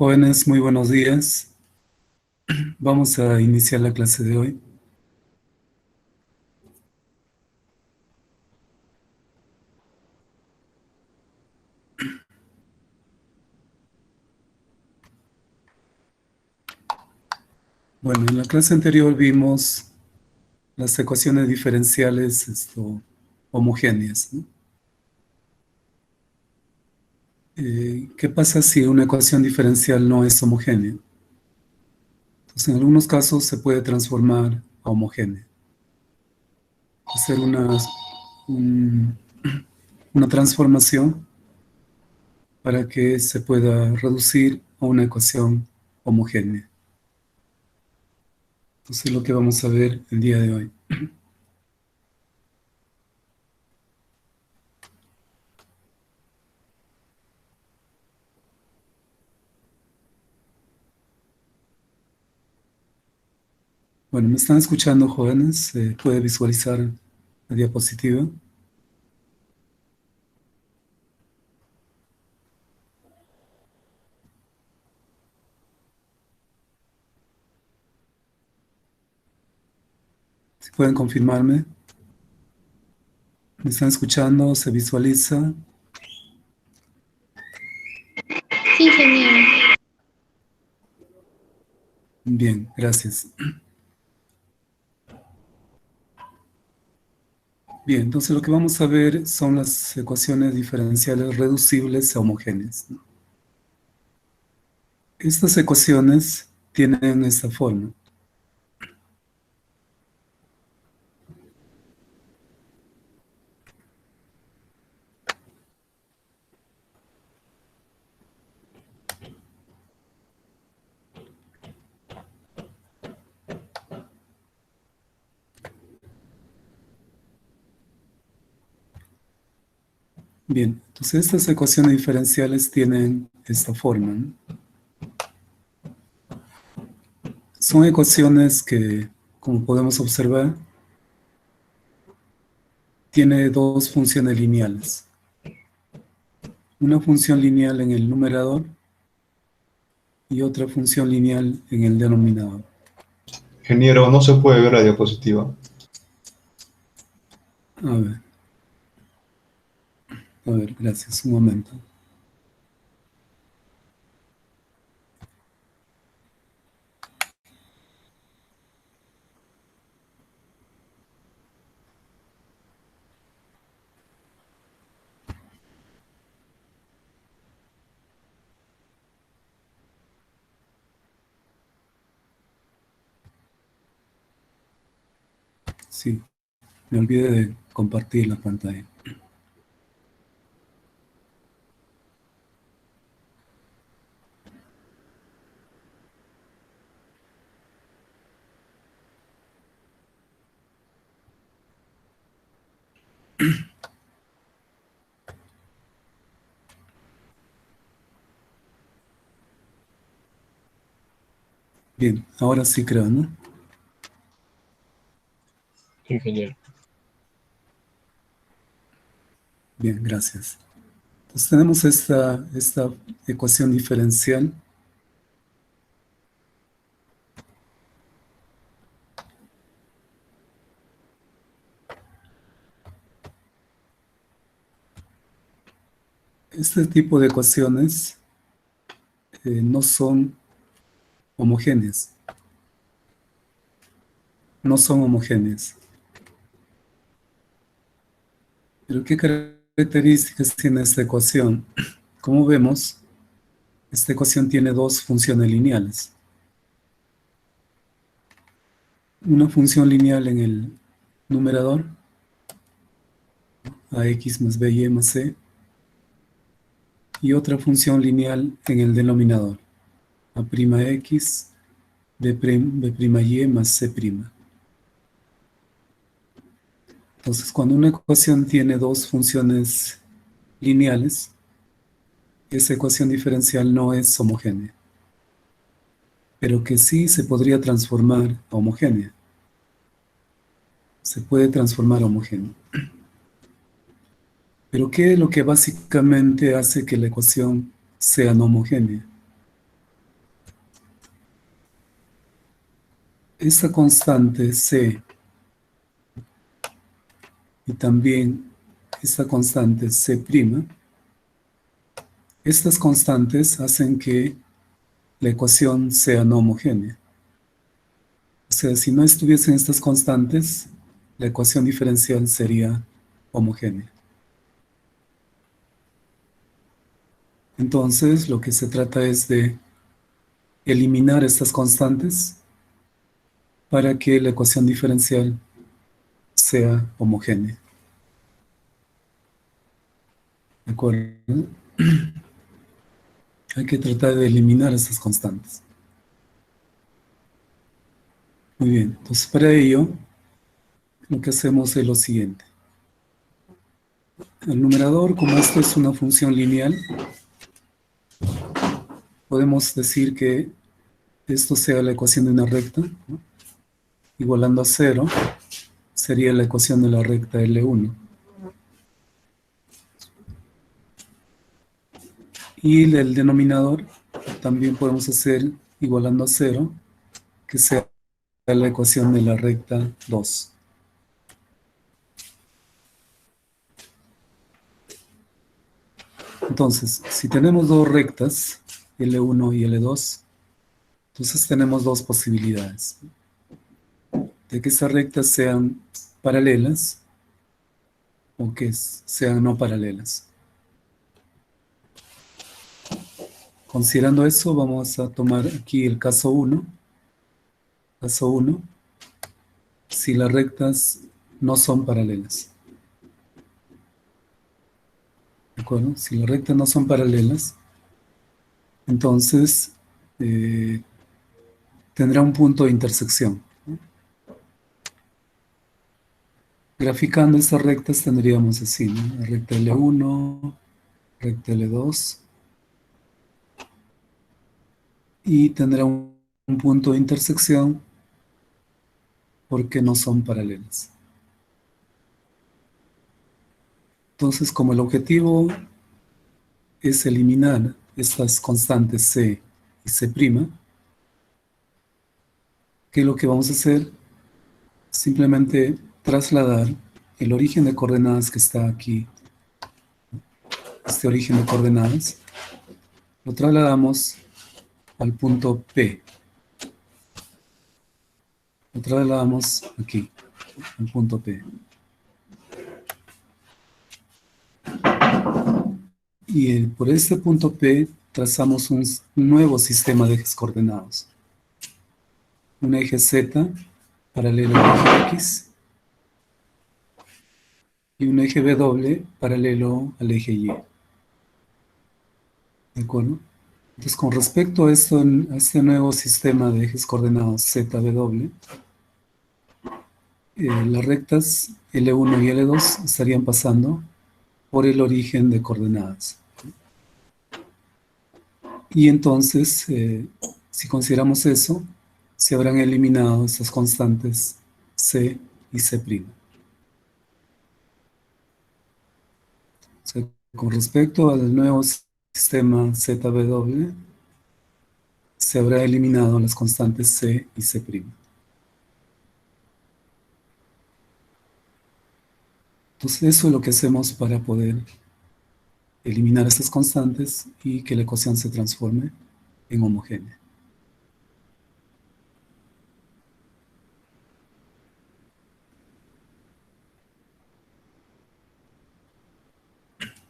Jóvenes, muy buenos días. Vamos a iniciar la clase de hoy. Bueno, en la clase anterior vimos las ecuaciones diferenciales homogéneas, ¿no? ¿Qué pasa si una ecuación diferencial no es homogénea? Entonces, en algunos casos se puede transformar a homogénea. Hacer un- una transformación para que se pueda reducir a una ecuación homogénea. Entonces, es lo que vamos a ver el día de hoy. Bueno, ¿me están escuchando, jóvenes? ¿Se puede visualizar la diapositiva? Si pueden confirmarme. ¿Me están escuchando? ¿Se visualiza? Sí, señor. Bien, gracias. Bien, entonces lo que vamos a ver son las ecuaciones diferenciales reducibles a homogéneas, ¿no? Estas ecuaciones tienen esta forma. Bien, entonces estas ecuaciones diferenciales tienen esta forma, ¿no? Son ecuaciones que, como podemos observar, tiene dos funciones lineales. Una función lineal en el numerador y otra función lineal en el denominador. Ingeniero, no se puede ver la diapositiva. A ver, gracias, un momento. Sí, me olvidé de compartir la pantalla. Bien, ahora sí creo, ¿no? Ingeniero. Bien, gracias. Entonces tenemos esta ecuación diferencial. Este tipo de ecuaciones no son homogéneas. No son homogéneas. Pero ¿qué características tiene esta ecuación? Como vemos, esta ecuación tiene dos funciones lineales. Una función lineal en el numerador, ax más by más c, y otra función lineal en el denominador, a'x b'y más c'. Entonces, cuando una ecuación tiene dos funciones lineales, esa ecuación diferencial no es homogénea, pero que sí se podría transformar a homogénea. Se puede transformar a homogénea. Pero ¿qué es lo que básicamente hace que la ecuación sea no homogénea? esta constante C y también esta constante C', estas constantes hacen que la ecuación sea no homogénea. O sea, si no estuviesen estas constantes, la ecuación diferencial sería homogénea. Entonces, lo que se trata es de eliminar estas constantes para que la ecuación diferencial sea homogénea. ¿De acuerdo? Hay que tratar de eliminar estas constantes. Muy bien, entonces para ello, lo que hacemos es lo siguiente. El numerador, como esto es una función lineal, podemos decir que esto sea la ecuación de una recta, ¿no? Igualando a 0, sería la ecuación de la recta L1. Y el denominador también podemos hacer igualando a 0, que sea la ecuación de la recta 2. Entonces, si tenemos dos rectas, L1 y L2, entonces tenemos dos posibilidades. De que esas rectas sean paralelas o que sean no paralelas. Considerando eso, vamos a tomar aquí el caso 1. Caso 1, si las rectas no son paralelas. ¿De acuerdo? Si las rectas no son paralelas, entonces tendrá un punto de intersección. Graficando estas rectas tendríamos así, ¿no? La recta L1, recta L2, y tendrá un punto de intersección porque no son paralelas. Entonces, como el objetivo es eliminar estas constantes C y C', ¿qué es lo que vamos a hacer? Simplemente trasladar el origen de coordenadas que está aquí, este origen de coordenadas, lo trasladamos al punto P. Lo trasladamos aquí, al punto P. Y por este punto P trazamos un nuevo sistema de ejes coordenados. Un eje Z paralelo al eje X y un eje W paralelo al eje Y. ¿De acuerdo? Entonces, con respecto a este nuevo sistema de ejes coordenados ZW, las rectas L1 y L2 estarían pasando por el origen de coordenadas. Y entonces, si consideramos eso, se habrán eliminado estas constantes C y C'. O sea, con respecto al nuevo sistema ZW, se habrá eliminado las constantes C y C'. Entonces, eso es lo que hacemos para poder eliminar estas constantes y que la ecuación se transforme en homogénea.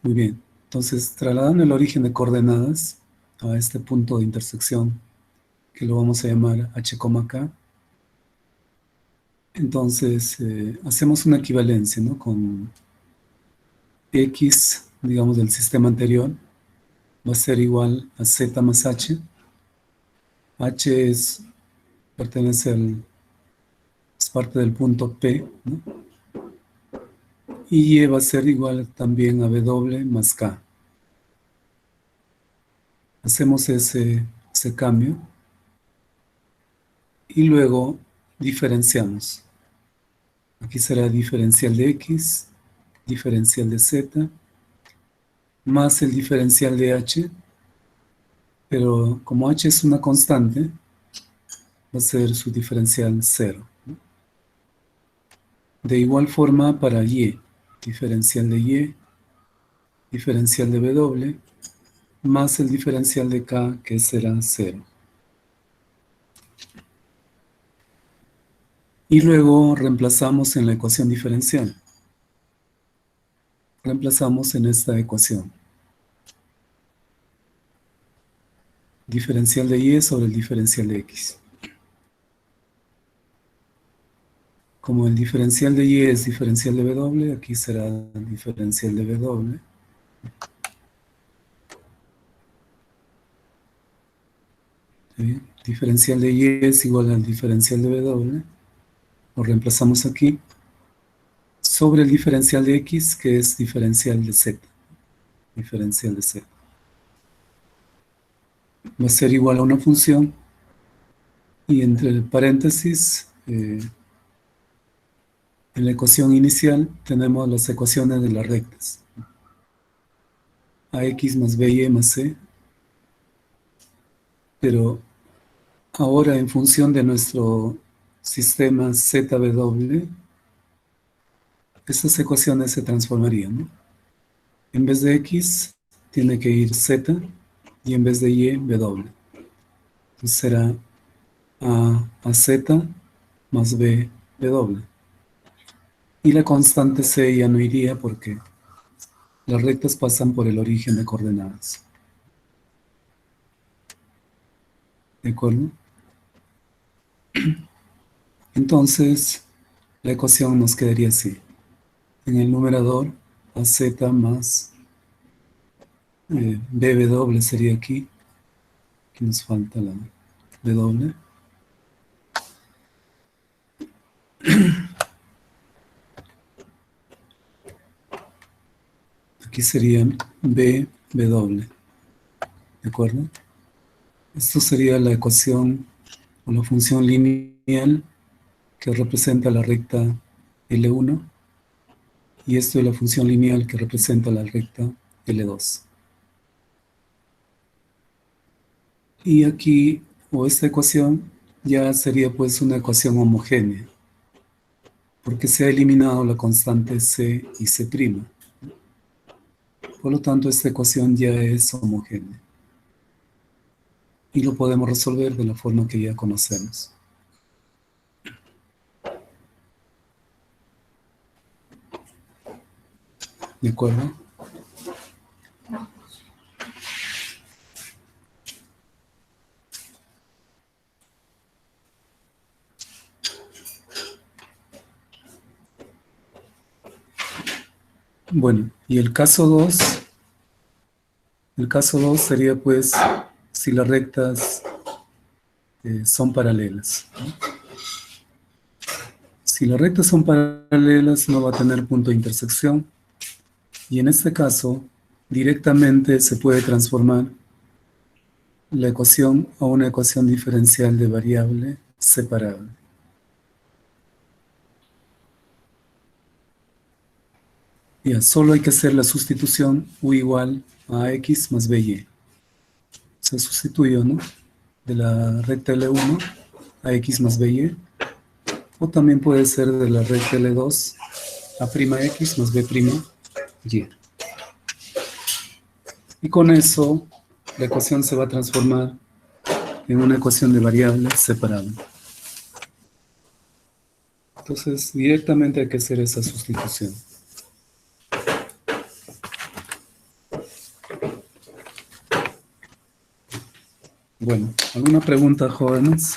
Muy bien, entonces trasladando el origen de coordenadas a este punto de intersección, que lo vamos a llamar H, K, entonces hacemos una equivalencia, ¿no? Con X, digamos, del sistema anterior, va a ser igual a Z más H. H es parte del punto P, ¿no? Y Y va a ser igual también a W más K. Hacemos ese cambio y luego diferenciamos. Aquí será diferencial de X, diferencial de Z, más el diferencial de H, pero como H es una constante, va a ser su diferencial 0. De igual forma para y, diferencial de y, diferencial de w, más el diferencial de k, que será 0. Y luego reemplazamos en la ecuación diferencial. Reemplazamos en esta ecuación. Diferencial de y sobre el diferencial de x. Como el diferencial de y es diferencial de w, aquí será el diferencial de w. ¿Sí? Diferencial de y es igual al diferencial de w. Lo reemplazamos aquí. Sobre el diferencial de x, que es diferencial de z. Diferencial de z. Va a ser igual a una función. Y entre el paréntesis, en la ecuación inicial, tenemos las ecuaciones de las rectas. Ax más by más c. Pero ahora en función de nuestro sistema ZW, estas ecuaciones se transformarían, ¿no? En vez de x, tiene que ir z, y en vez de y, w. Entonces será a z más b, w. Y la constante c ya no iría porque las rectas pasan por el origen de coordenadas. ¿De acuerdo? Entonces, la ecuación nos quedaría así. En el numerador, az más bw sería aquí. Aquí nos falta la w. Aquí sería bw. ¿De acuerdo? Esto sería la ecuación o la función lineal que representa la recta L1. Y esto es la función lineal que representa la recta L2. Y aquí, o esta ecuación, ya sería pues una ecuación homogénea, porque se ha eliminado la constante c y c'. Por lo tanto, esta ecuación ya es homogénea. Y lo podemos resolver de la forma que ya conocemos. ¿De acuerdo? Bueno, y el caso 2 sería pues si las rectas son paralelas, ¿no? Si las rectas son paralelas no va a tener punto de intersección y en este caso directamente se puede transformar la ecuación a una ecuación diferencial de variable separable. Ya, solo hay que hacer la sustitución u igual a x más by. Se sustituyó, ¿no? De la recta L1 a x más by. O también puede ser de la recta L2 a prima x más b prima y. Y con eso la ecuación se va a transformar en una ecuación de variable separable. Entonces directamente hay que hacer esa sustitución. Bueno, ¿alguna pregunta, jóvenes?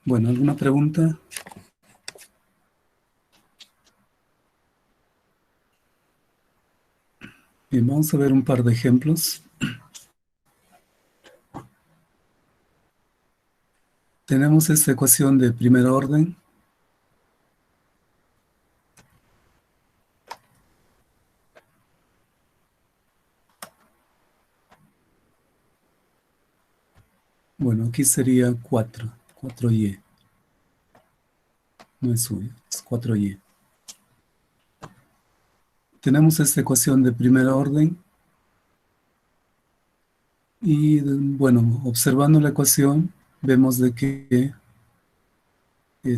Bueno, ¿alguna pregunta? Bien, vamos a ver un par de ejemplos. Tenemos esta ecuación de primer orden. Bueno, aquí sería 4y. No es suyo, es 4y. Tenemos esta ecuación de primer orden y, bueno, observando la ecuación, vemos de que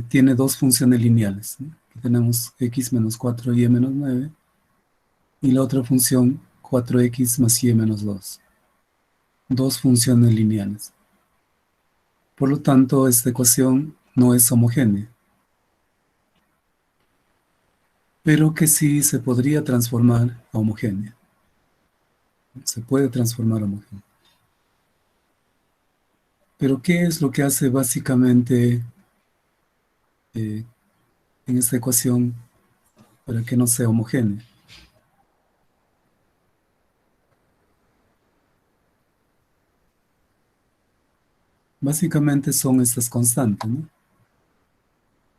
tiene dos funciones lineales, ¿no? Aquí tenemos x menos 4y menos 9 y la otra función 4x más y menos 2. Dos funciones lineales. Por lo tanto, esta ecuación no es homogénea, pero que sí se podría transformar a homogénea. Se puede transformar a homogénea. Pero ¿qué es lo que hace básicamente en esta ecuación para que no sea homogénea? Básicamente son estas constantes, ¿no?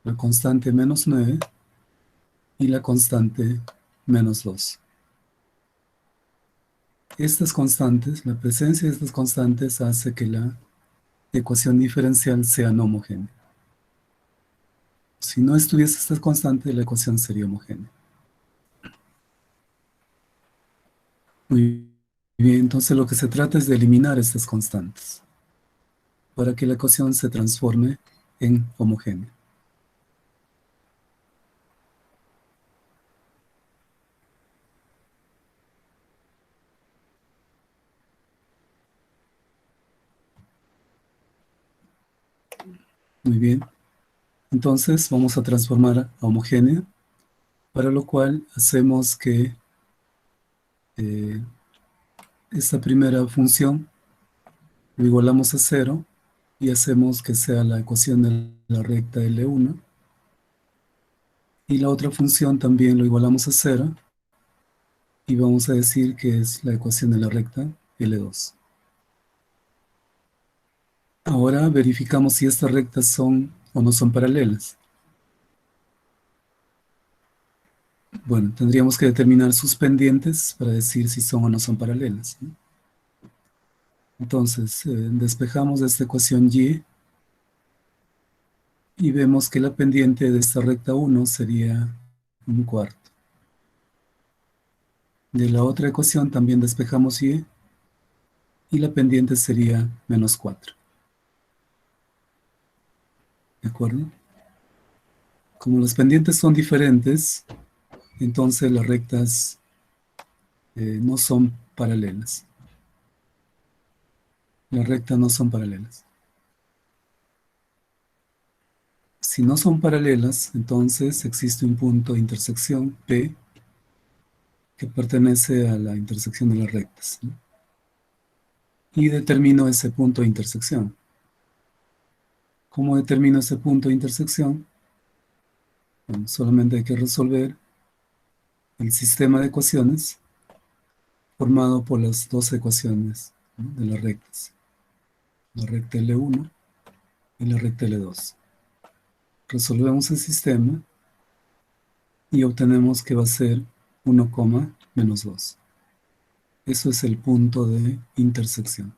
La constante menos 9 y la constante menos 2. Estas constantes, la presencia de estas constantes hace que la ecuación diferencial sea no homogénea. Si no estuviese esta constante, la ecuación sería homogénea. Muy bien, entonces lo que se trata es de eliminar estas constantes para que la ecuación se transforme en homogénea. Muy bien, entonces vamos a transformar a homogénea, para lo cual hacemos que esta primera función lo igualamos a 0 y hacemos que sea la ecuación de la recta L1. Y la otra función también lo igualamos a 0 y vamos a decir que es la ecuación de la recta L2. Ahora verificamos si estas rectas son o no son paralelas. Bueno, tendríamos que determinar sus pendientes para decir si son o no son paralelas, ¿no? Entonces, despejamos esta ecuación y vemos que la pendiente de esta recta 1 sería 1/4. De la otra ecuación también despejamos y la pendiente sería menos 4. ¿De acuerdo? Como las pendientes son diferentes, entonces las rectas no son paralelas. Las rectas no son paralelas. Si no son paralelas, entonces existe un punto de intersección P que pertenece a la intersección de las rectas, ¿no? Y determino ese punto de intersección. ¿Cómo determino ese punto de intersección? Bueno, solamente hay que resolver el sistema de ecuaciones formado por las dos ecuaciones, ¿no?, de las rectas. La recta L1 y la recta L2. Resolvemos el sistema y obtenemos que va a ser 1, menos 2. Eso es el punto de intersección.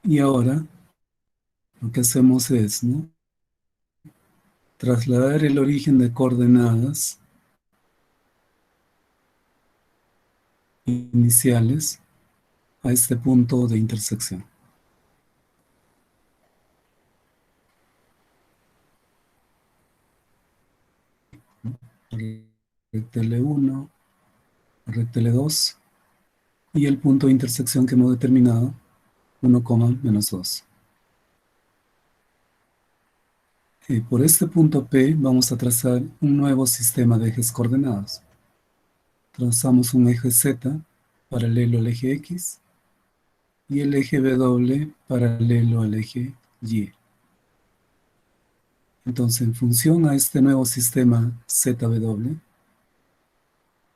Y ahora lo que hacemos es, ¿no?, trasladar el origen de coordenadas iniciales a este punto de intersección. La recta L1, la recta L2 y el punto de intersección que hemos determinado, 1, menos 2. Por este punto P vamos a trazar un nuevo sistema de ejes coordenados. Trazamos un eje Z paralelo al eje X y el eje W paralelo al eje Y. Entonces, en función a este nuevo sistema ZW,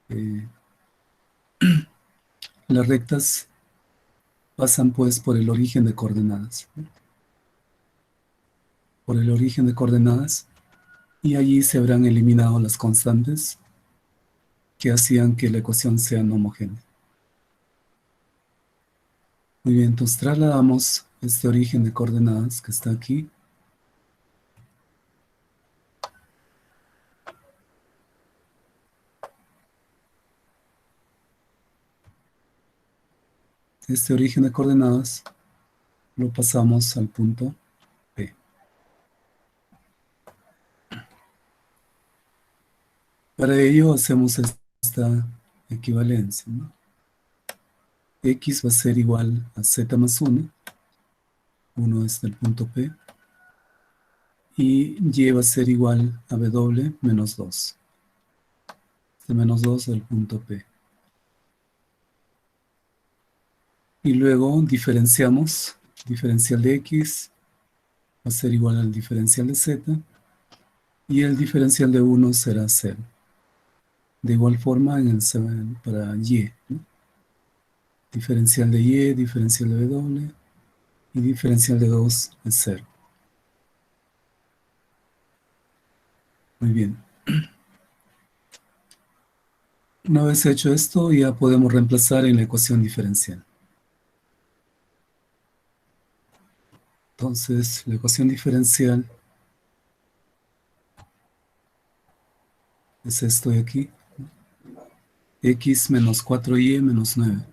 eh, las rectas pasan pues por el origen de coordenadas, ¿no? Por el origen de coordenadas, y allí se habrán eliminado las constantes que hacían que la ecuación sea no homogénea. Muy bien, entonces trasladamos este origen de coordenadas que está aquí. Este origen de coordenadas lo pasamos al punto P. Para ello hacemos esta equivalencia, ¿no? X va a ser igual a Z más 1. 1 es del punto P. Y Y va a ser igual a W menos 2. Este menos 2 del punto P. Y luego diferenciamos. Diferencial de X va a ser igual al diferencial de Z. Y el diferencial de 1 será 0. De igual forma para Y, ¿no? Diferencial de Y, diferencial de W. Y diferencial de 2 es 0. Muy bien. Una vez hecho esto, ya podemos reemplazar en la ecuación diferencial. Entonces, la ecuación diferencial es esto de aquí. X menos 4y menos 9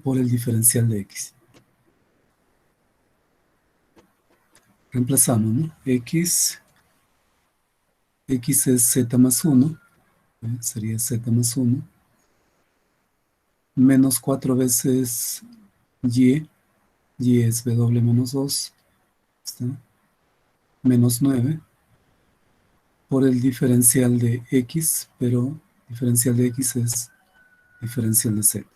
por el diferencial de X. Reemplazamos, ¿no? X es Z más 1. Sería Z más 1. Menos 4 veces Y. Y es W menos 2. ¿Está? Menos 9 por el diferencial de X, pero diferencial de X es diferencial de Z.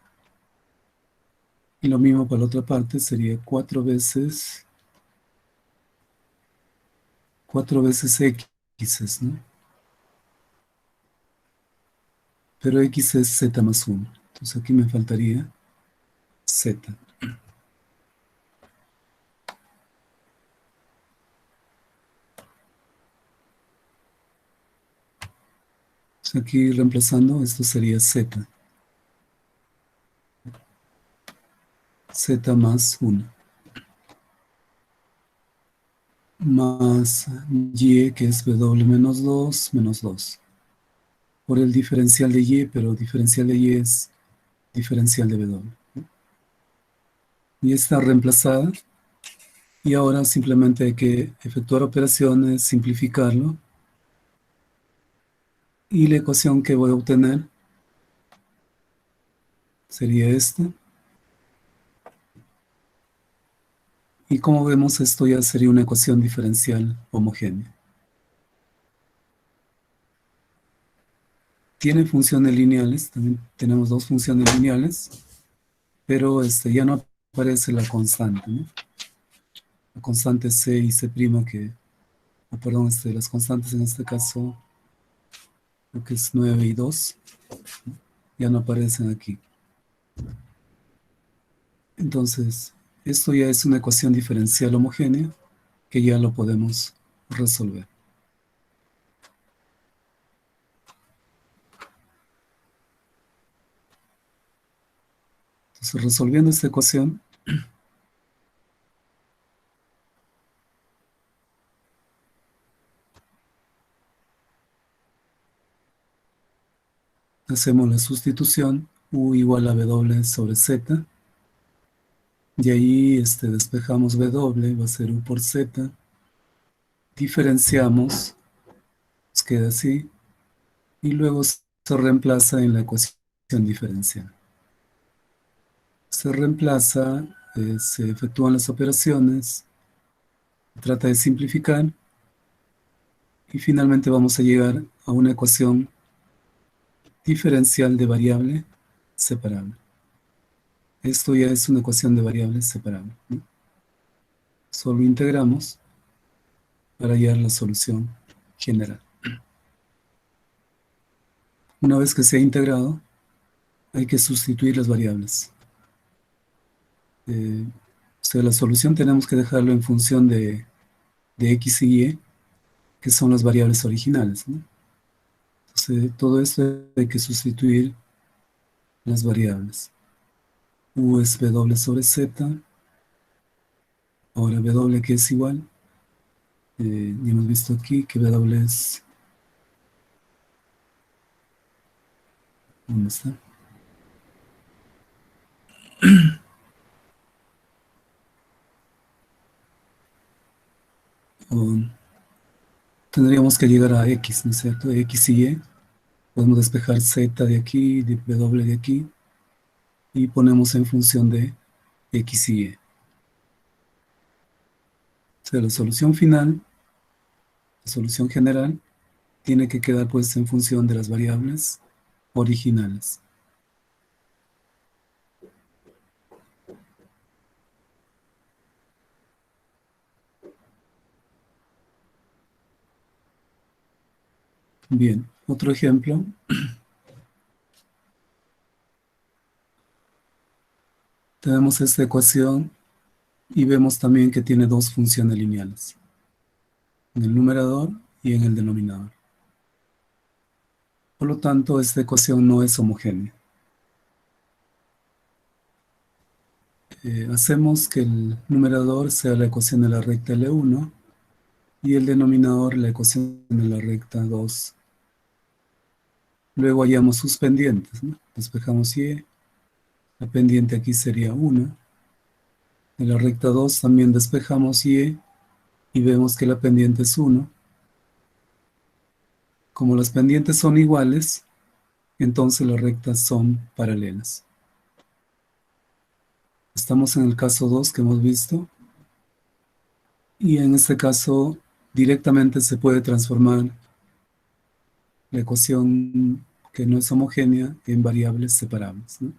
Y lo mismo para la otra parte, sería 4 veces X, ¿no? Pero X es Z más 1. Entonces aquí me faltaría Z. Entonces aquí reemplazando, esto sería Z. Z más 1. Más Y, que es W menos 2, menos 2. Por el diferencial de Y, pero diferencial de Y es diferencial de W. Y está reemplazada. Y ahora simplemente hay que efectuar operaciones, simplificarlo. Y la ecuación que voy a obtener sería esta. Y como vemos, esto ya sería una ecuación diferencial homogénea. Tiene funciones lineales, también tenemos dos funciones lineales, pero ya no aparece la constante, ¿no? La constante C y C', las constantes en este caso, lo que es 9 y 2, ya no aparecen aquí. Entonces, esto ya es una ecuación diferencial homogénea que ya lo podemos resolver. Entonces, resolviendo esta ecuación, hacemos la sustitución U igual a W sobre Z. Y ahí despejamos W, va a ser U por Z. Diferenciamos, nos queda así. Y luego se reemplaza en la ecuación diferencial. Se reemplaza, se efectúan las operaciones, se trata de simplificar. Y finalmente vamos a llegar a una ecuación diferencial de variable separable. Esto ya es una ecuación de variables separable, ¿no? Solo integramos para hallar la solución general. Una vez que se ha integrado, hay que sustituir las variables. O sea, la solución tenemos que dejarlo en función de x y y, que son las variables originales, ¿no? Entonces, todo esto hay que sustituir las variables. U es W sobre Z, ahora W que es igual, ya hemos visto aquí que W es, ¿dónde está? O tendríamos que llegar a X, ¿no es cierto? X y Y, podemos despejar Z de aquí, de W de aquí, y ponemos en función de X y Y. O sea, la solución final, la solución general, tiene que quedar pues en función de las variables originales. Bien, otro ejemplo. Tenemos esta ecuación y vemos también que tiene dos funciones lineales, en el numerador y en el denominador. Por lo tanto, esta ecuación no es homogénea. Hacemos que el numerador sea la ecuación de la recta L1 y el denominador la ecuación de la recta 2. Luego hallamos sus pendientes, ¿no? Despejamos y, la pendiente aquí sería 1. En la recta 2 también despejamos y vemos que la pendiente es 1. Como las pendientes son iguales, entonces las rectas son paralelas. Estamos en el caso 2 que hemos visto, y en este caso directamente se puede transformar la ecuación que no es homogénea en variables separables, ¿no?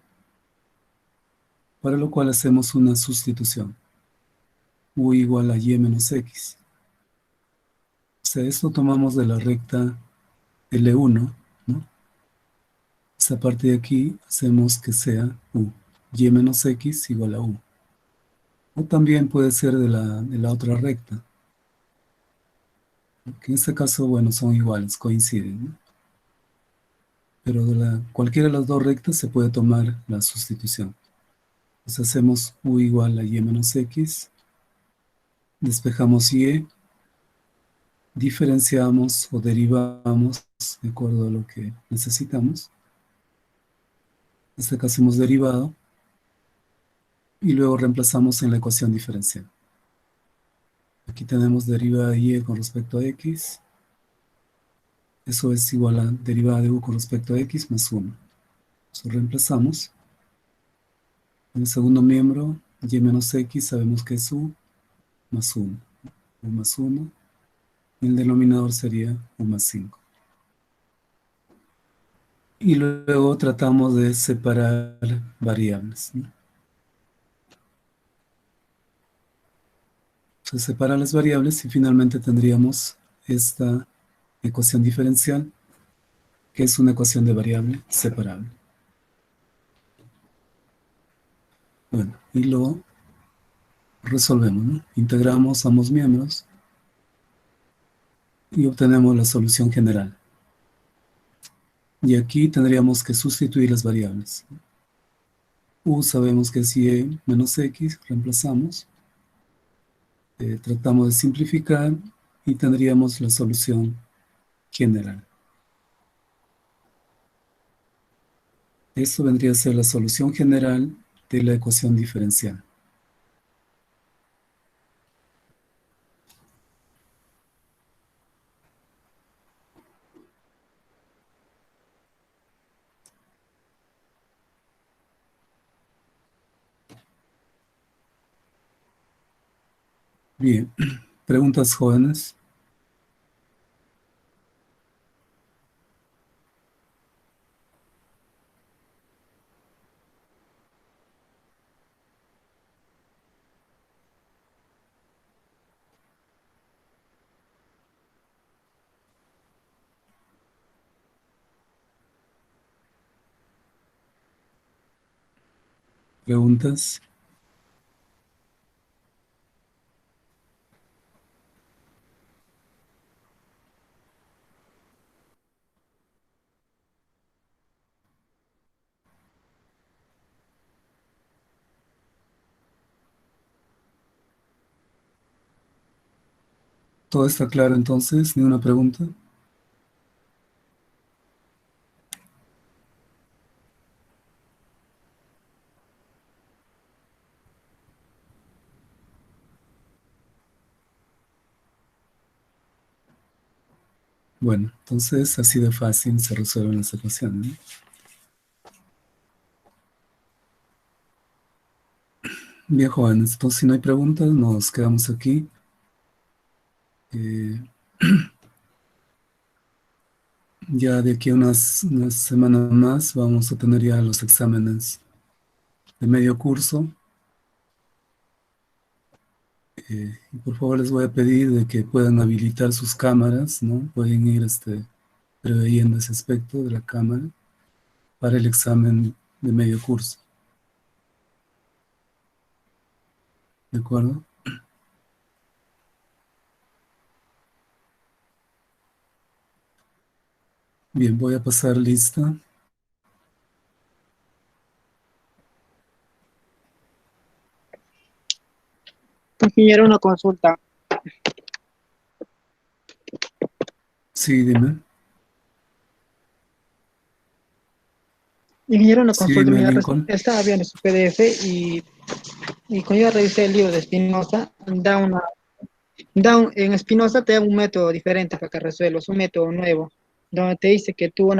Para lo cual hacemos una sustitución. U igual a y menos x. O sea, esto tomamos de la recta L1, ¿no? Esta parte de aquí hacemos que sea u. Y menos x igual a u. O también puede ser de la otra recta, que en este caso, bueno, son iguales, coinciden, ¿no? Pero de cualquiera de las dos rectas se puede tomar la sustitución. Entonces hacemos u igual a y menos x, despejamos y, diferenciamos o derivamos de acuerdo a lo que necesitamos. En este caso hemos derivado y luego reemplazamos en la ecuación diferencial. Aquí tenemos derivada de y con respecto a x. Eso es igual a derivada de u con respecto a x más 1. Eso reemplazamos. En el segundo miembro, y menos x, sabemos que es u más 1. U más 1. Y el denominador sería u más 5. Y luego tratamos de separar variables, ¿no? Se separan las variables y finalmente tendríamos esta ecuación diferencial, que es una ecuación de variable separable. Bueno, y lo resolvemos, ¿no? Integramos ambos miembros y obtenemos la solución general. Y aquí tendríamos que sustituir las variables. U sabemos que es y menos x, reemplazamos. Tratamos de simplificar y tendríamos la solución general. Esto vendría a ser la solución general de la ecuación diferencial. Bien, preguntas jóvenes. ¿Preguntas? ¿Todo está claro entonces? ¿Ni una pregunta? Bueno, entonces así de fácil se resuelven las ecuaciones, ¿no? Bien, jóvenes, entonces si no hay preguntas, nos quedamos aquí. Eh, ya de aquí a unas semanas más vamos a tener ya los exámenes de medio curso. Y por favor les voy a pedir de que puedan habilitar sus cámaras, ¿no? Pueden ir preveyendo ese aspecto de la cámara para el examen de medio curso. ¿De acuerdo? Bien, voy a pasar lista. Ingeniero, una consulta. Sí, dime. Ingeniero, una Sí, consulta. dime, Mira, Lincoln. estaba viendo su PDF y cuando yo revisé el libro de Spinoza, en Spinoza te da un método diferente para que resuelvas, un método nuevo, donde te dice que tú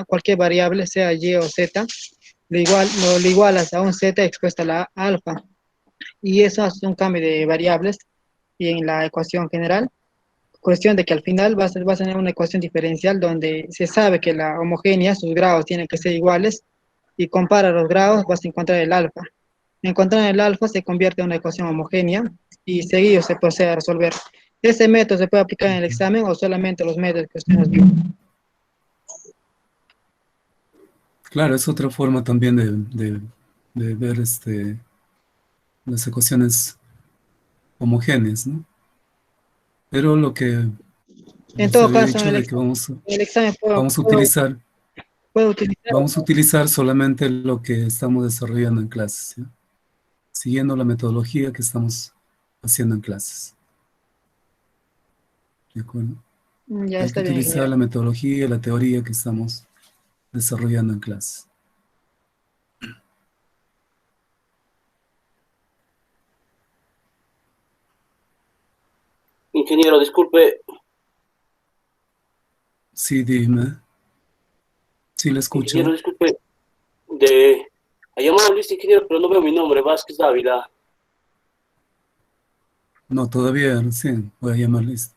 cualquier variable, sea y o z, lo igualas a un z expuesta a la alfa. Y eso hace un cambio de variables y en la ecuación general. Cuestión de que al final vas a tener una ecuación diferencial donde se sabe que la homogénea, sus grados tienen que ser iguales, y compara los grados, vas a encontrar el alfa. Encontrar el alfa se convierte en una ecuación homogénea y seguido se procede a resolver. ¿Ese método se puede aplicar en el examen o solamente los métodos que usted nos dio? Claro, es otra forma también de ver las ecuaciones homogéneas, ¿no? Pero En les todo había caso, dicho de que en el examen vamos a utilizar, puedo utilizar. vamos a utilizar solamente lo que estamos desarrollando en clases, ¿sí? Siguiendo la metodología que estamos haciendo en clases. ¿De acuerdo? Ya Hay que está bien, utilizar ingeniero. la metodología y la teoría que estamos desarrollando en clases. Ingeniero, disculpe, Sí, dime. Sí, le ingeniero, escucho. disculpe, de... Ha llamado Luis, ingeniero, pero no veo mi nombre, Vázquez Dávila. No, todavía recién voy a llamarles.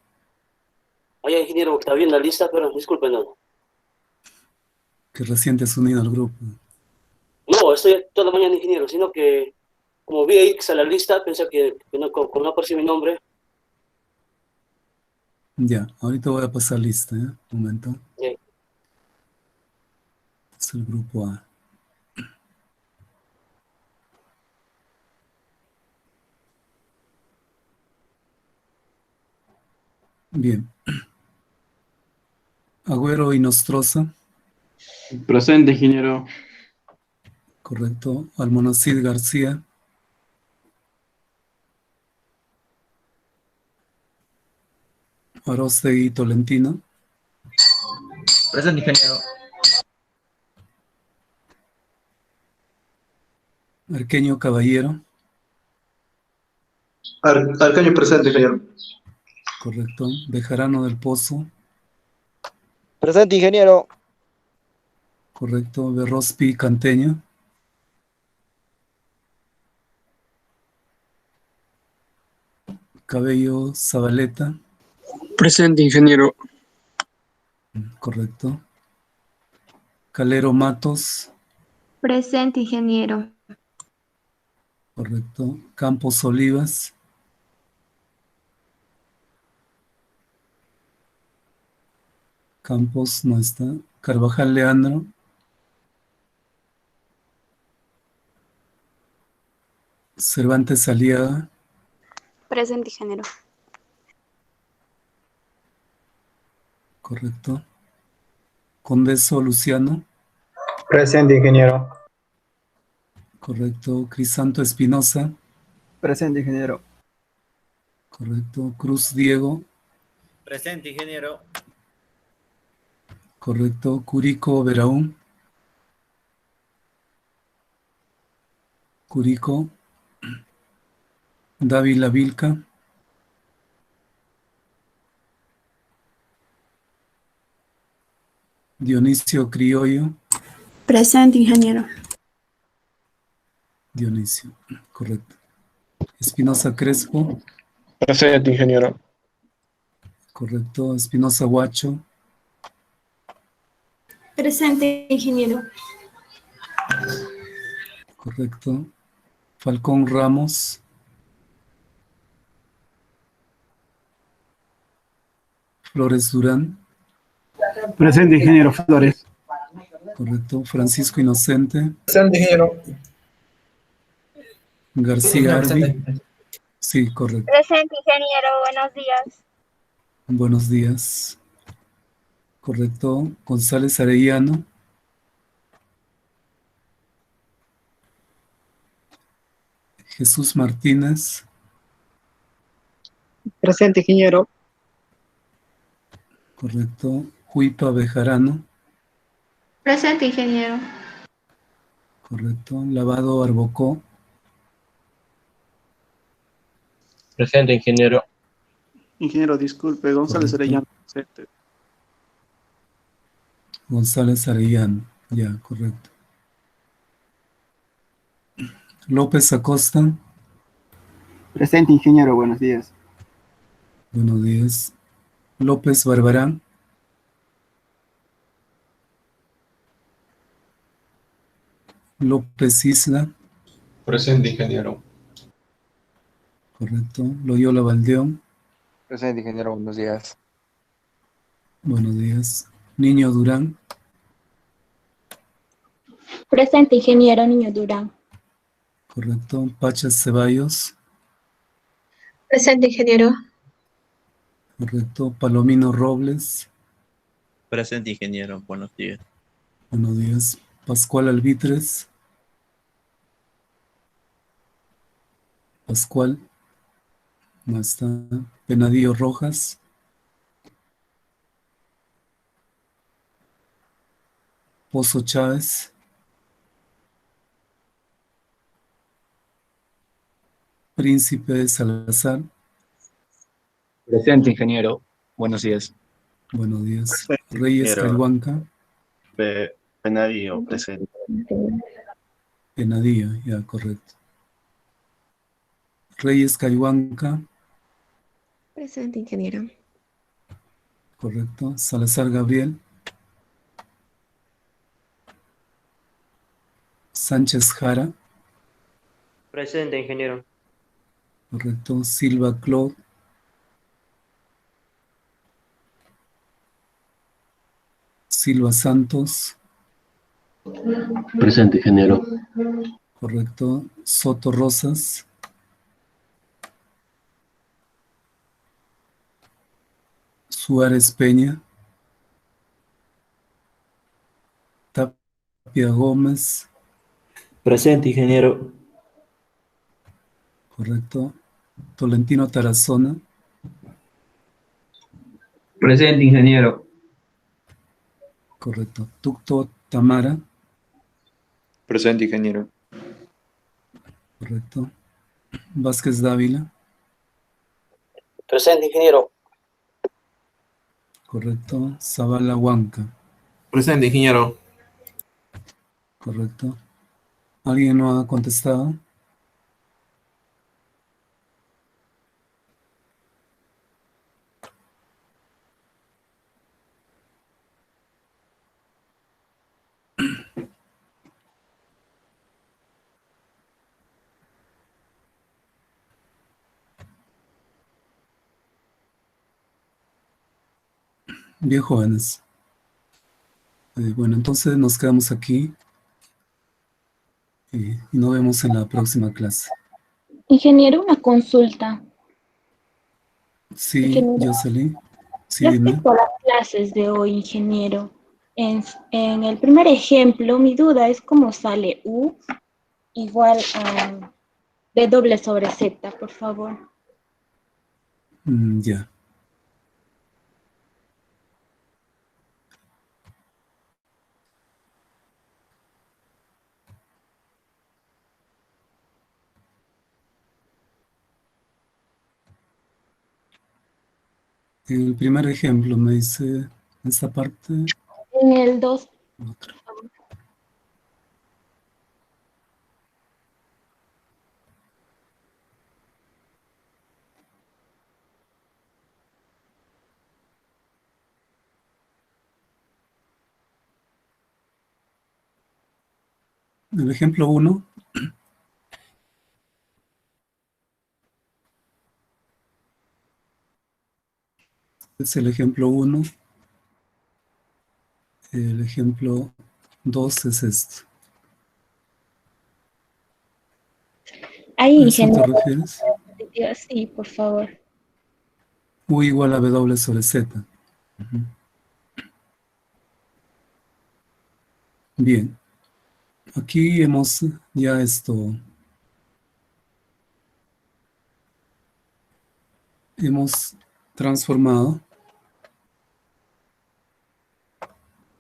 Oye, ingeniero, está bien la lista, pero disculpe, no. Que recién te has unido al grupo. No, estoy toda la mañana, ingeniero, sino que como vi ahí que está la lista, pensé que no, como no apareció mi nombre. Ya, ahorita voy a pasar lista, ¿eh? Un momento. eh, Es el grupo A. Bien. Agüero y Nostroza, Presente, ingeniero. correcto. Almonacid García, Arostegui Tolentino, Presente, ingeniero. Arqueño Caballero, Arcaño presente, ingeniero. correcto. Bejarano del Pozo, Presente, ingeniero. correcto. Berrospi Canteño, Cabello Zabaleta, Presente, ingeniero. correcto. Calero Matos, Presente, ingeniero. correcto. Campos Olivas, Campos no está. Carvajal Leandro, Cervantes Aliaga. Presente, ingeniero. Correcto. Condeso Luciano. Presente, ingeniero. Correcto. Crisanto Espinosa. Presente, ingeniero. Correcto. Cruz Diego. Presente, ingeniero. Correcto. Curico Veraún. Curico. Dávila Vilca. Dionisio Criollo. Presente, ingeniero. Dionisio. Correcto. Espinosa Crespo. Presente, ingeniero. Correcto. Espinosa Huacho. Presente, ingeniero. Correcto. Falcón Ramos. Flores Durán. Presente, ingeniero Flores. Correcto. Francisco Inocente. Presente, ingeniero. García Arbi. Sí, correcto. Presente, ingeniero. Buenos días. Buenos días. Correcto. González Arellano. Jesús Martínez. Presente, ingeniero. Correcto. Huipa Bejarano. Presente, ingeniero. Correcto. Lavado Arbocó. Presente, ingeniero. Ingeniero, disculpe, González Correcto. Arellano. Presente. González Arellano. Ya, correcto. López Acosta. Presente, ingeniero, buenos días. Buenos días. López Barbarán. López Isla. Presente, ingeniero. Correcto. Loyola Valdeón. Presente, ingeniero. Buenos días. Buenos días. Niño Durán. Presente, ingeniero Niño Durán. Correcto. Pachas Ceballos. Presente, ingeniero. Correcto. Palomino Robles. Presente, ingeniero. Buenos días. Buenos días. Pascual Albitres. Pascual. No está. Penadillo Rojas. Pozo Chávez. Príncipe Salazar. Presente, ingeniero. Buenos días. Buenos días. Presente, Reyes ingeniero. Caihuanca. Penadillo, presente. Penadillo, ya, correcto. Reyes Caihuanca. Presente, ingeniero. Correcto. Salazar Gabriel. Sánchez Jara. Presente, ingeniero. Correcto. Silva Claude. Silva Santos. Presente, ingeniero. Correcto. Soto Rosas. Suárez Peña. Tapia Gómez. Presente, ingeniero. Correcto. Tolentino Tarazona. Presente, ingeniero. Correcto. Tucto Tamara. Presente, ingeniero. Correcto. Vázquez Dávila. Presente, ingeniero. Correcto. Zavala Huanca. Presente, ingeniero. Correcto. ¿Alguien no ha contestado? Bien, jóvenes. Bueno, entonces nos quedamos aquí y nos vemos en la próxima clase. Ingeniero, una consulta. Sí, Ingeniero, Jocelyn. Sí, dime. respecto a las clases de hoy, ingeniero, en el primer ejemplo, mi duda es cómo sale U igual a W sobre Z, por favor. Ya. El primer ejemplo me dice esta parte. En el 2, Otro. El ejemplo 1. Es el ejemplo 1. El ejemplo 2 es este. ahí, ¿A eso te ingeniero, refieres? sí, por favor. U igual a W sobre Z. Bien. Aquí hemos ya hemos transformado,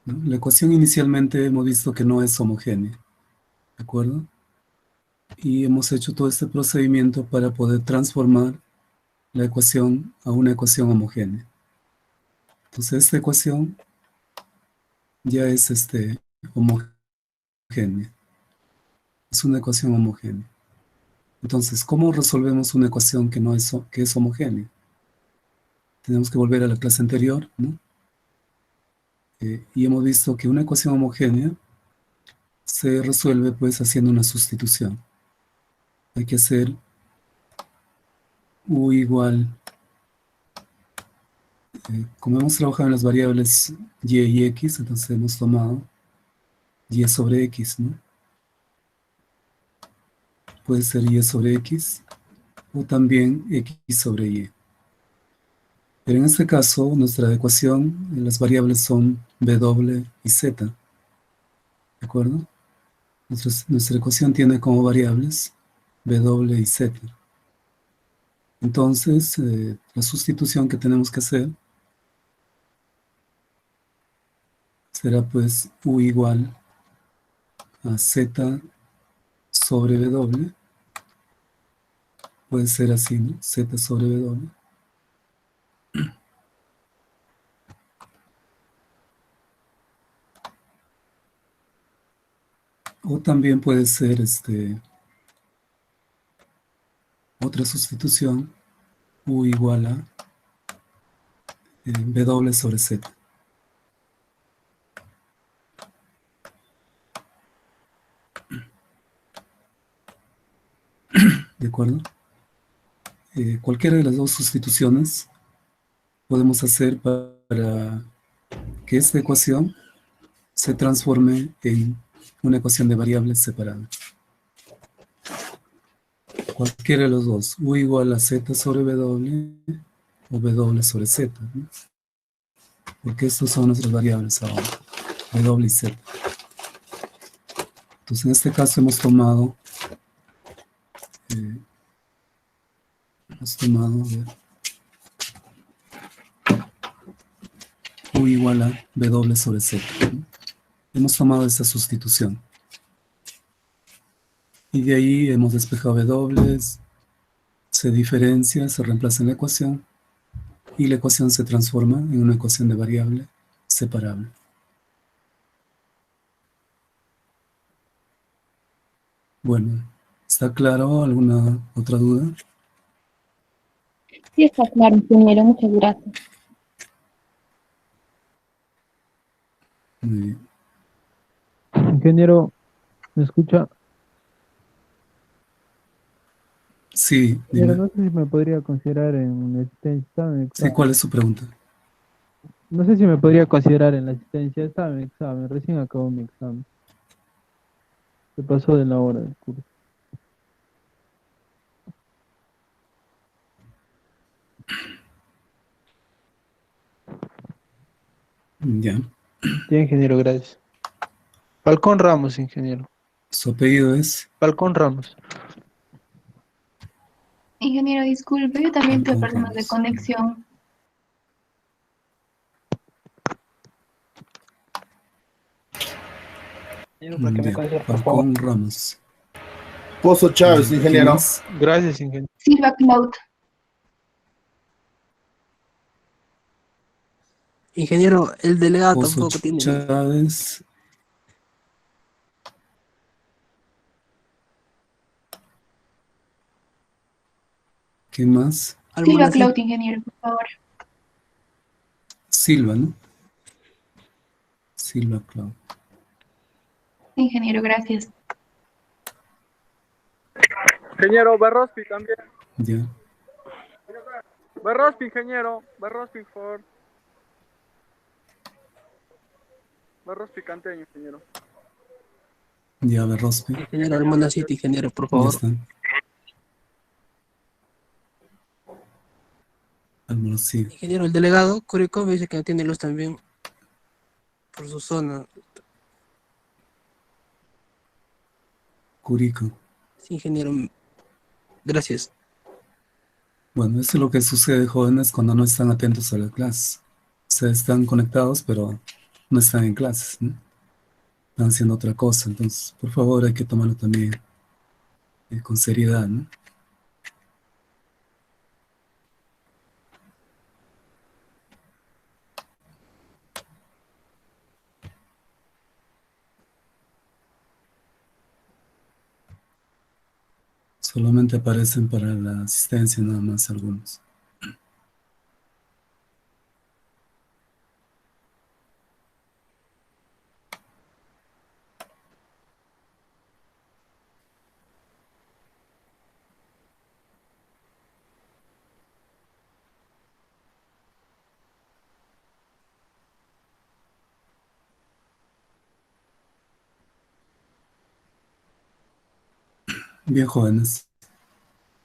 ¿no? La ecuación inicialmente hemos visto que no es homogénea, ¿de acuerdo? Y hemos hecho todo este procedimiento para poder transformar la ecuación a una ecuación homogénea. Entonces esta ecuación ya es homogénea. Es una ecuación homogénea. Entonces, ¿cómo resolvemos una ecuación que es homogénea? Tenemos que volver a la clase anterior, ¿no? Y hemos visto que una ecuación homogénea se resuelve pues haciendo una sustitución. Hay que hacer U igual, como hemos trabajado en las variables y y x, entonces hemos tomado y sobre x, ¿no? Puede ser y sobre x o también x sobre y. Pero en este caso, nuestra ecuación, las variables son w y z, ¿de acuerdo? Nuestra ecuación tiene como variables w y z. Entonces, la sustitución que tenemos que hacer será pues u igual a z sobre w. Puede ser así, ¿no? Z sobre w. O también puede ser otra sustitución, u igual a w sobre z. ¿De acuerdo? Cualquiera de las dos sustituciones podemos hacer para que esta ecuación se transforme en una ecuación de variables separada. Cualquiera de los dos, u igual a z sobre w o w sobre z, ¿no? Porque estos son nuestras variables ahora, w y z. Entonces en este caso hemos tomado, a ver, u igual a w sobre z, ¿no? Hemos tomado esta sustitución. Y de ahí hemos despejado w, se diferencia, se reemplaza en la ecuación, y la ecuación se transforma en una ecuación de variable separable. Bueno, ¿está claro? ¿Alguna otra duda? Sí, está claro, ingeniero, muchas gracias. Muy bien. Ingeniero, ¿me escucha? Sí, Pero dime. no sé si me podría considerar en la asistencia, Sí, ¿cuál es su pregunta? No sé si me podría considerar en la asistencia, estaba en examen, recién acabó mi examen. Se pasó de la hora del curso. Ya. Ya, ingeniero, gracias. Falcón Ramos, ingeniero. Su apellido es Falcón Ramos. Ingeniero, disculpe, yo también tengo Falcón problemas de Ramos. conexión. Ya, Falcón Ramos. Pozo Chávez, ¿Quién ingeniero. más? Gracias, ingeniero. Silva Cloud. Ingeniero, el delegado Pozo tampoco tiene. Chávez. ¿Quién más? Silva Cloud, ingeniero, por favor. Silva, ¿no? Silva Cloud. Ingeniero, gracias. Ingeniero, Berrospi también. Ya. Berrospi, ingeniero. Berrospi, por favor. Berrospi Canteño, ingeniero. Ya, Berrospi. Ingeniero Almona 7, ingeniero, por Ya favor. está. Almorcí. Ingeniero, el delegado Curicó me dice que no tiene luz también por su zona. Curico. Sí, ingeniero, gracias. Bueno, eso es lo que sucede, jóvenes, cuando no están atentos a la clase. Ustedes están conectados, pero no están en clases, ¿no? Están haciendo otra cosa. Entonces, por favor, hay que tomarlo también con seriedad, ¿no? Solamente aparecen para la asistencia nada más algunos. Bien, jóvenes.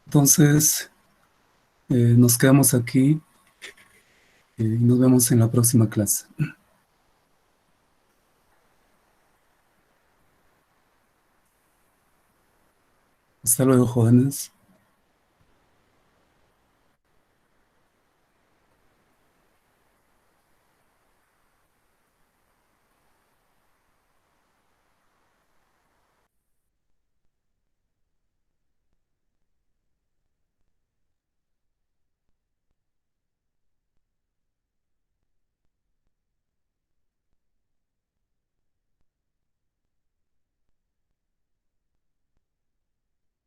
Entonces, nos quedamos aquí y nos vemos en la próxima clase. Hasta luego, jóvenes.